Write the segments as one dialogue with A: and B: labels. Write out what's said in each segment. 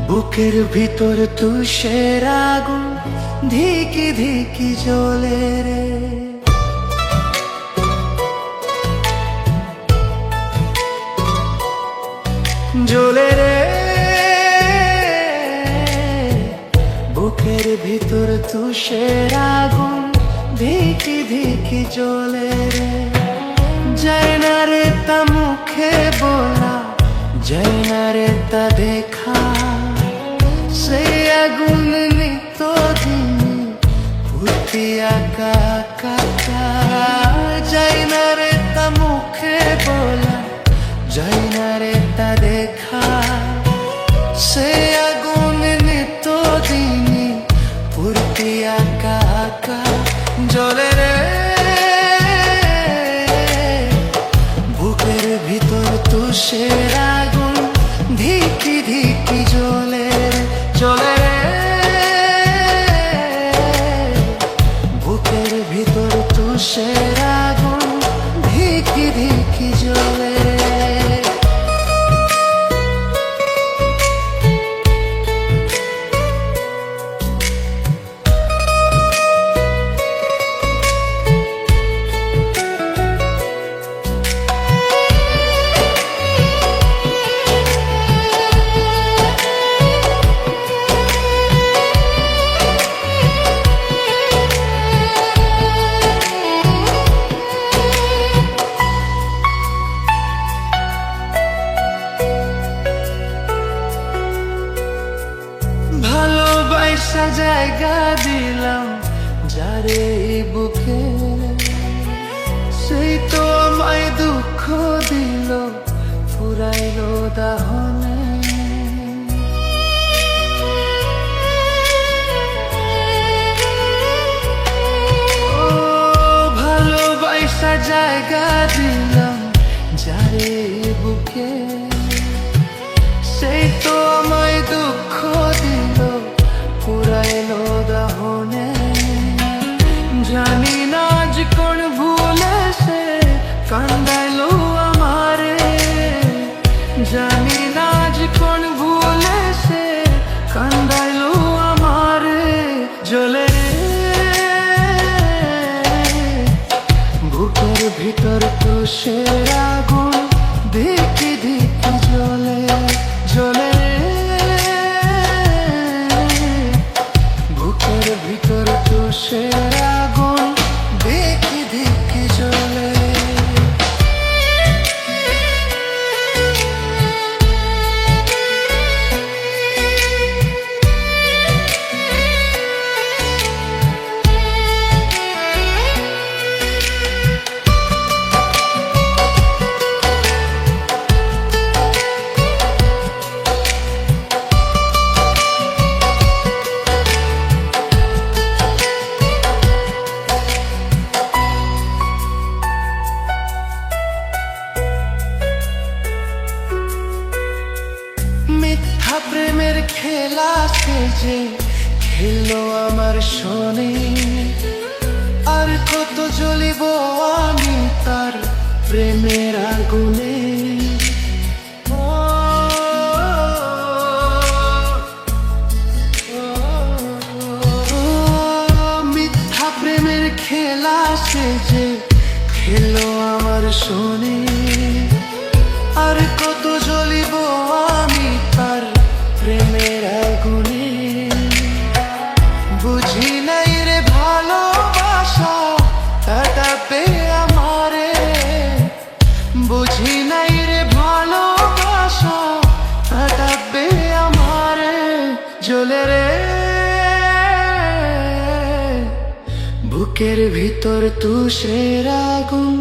A: বুকের ভিতর তুষের আগুন ধিকি ধিকি জ্বলে রে। জ্বলে রে, বুকের ভিতর তুষের আগুন ধিকি ধিকি জ্বলে রে। যায় না রে তা মুখে বলা, যায় না রে তা দেখা, সেই আগুন নিত্যদিন ফুটি আঁকা কাকা। যায় না রে তা মুখে বলা, যায় না রে তা দেখা, সেই আগুন নিত্যদিন ফুটি আঁকা আঁকা জ্বলে রে। বুকের ভিতর তুষের আগুন ধিকি ধিকি জ্বলে রে, জ্বলে রে। বুকের ভিতর তুষের আগুন ধিকি ধিকি জ্বলে রে। ভালোবাসা জায়গা দিলাম যারে বুকে, সেই তো আমায় দুঃখ দিল ফুরাইলো দাহনে। ও ভালোবাসা জায়গা দিলাম যারে বুকে, সেই তো আমায় দুঃখ দিল পুরাইলো দাহনে। জানি না আজ কোন ভুলে সে কান্দাইলো আমারে, জানি না আজ কোন ভুলে সে কান্দাইলো আমারে। জ্বলে রে, বুকের ভিতর তুষের আগুন ধিকি ধিকি জ্বলে, জ্বলে রে। বুকের ভিতর তুষের আগুন ধিকি ধিকি জ্বলে। মিথ্যা প্রেমের খেলা সে যে খেলো আমার শোনে, আর কত জ্বলিব আমি তার প্রেমের আগুনে। মিথ্যা প্রেমের খেলা সে যে খেলো আমার শোনে, আর কত জ্বলিব আমি তার প্রেমের আগুনে। বুঝি নাই রে ভালোবাসা কাটাবে আমারে, বুঝি নাই রে ভালোবাসা কাটাবে আমারে। জ্বলে রে, বুকের ভিতর তুষের আগুন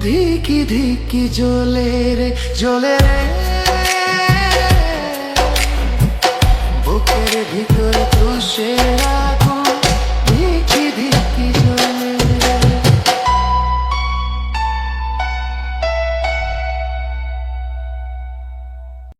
A: ধিকি ধিকি জ্বলে রে, জ্বলে রে। বুকের ভিতর তুষের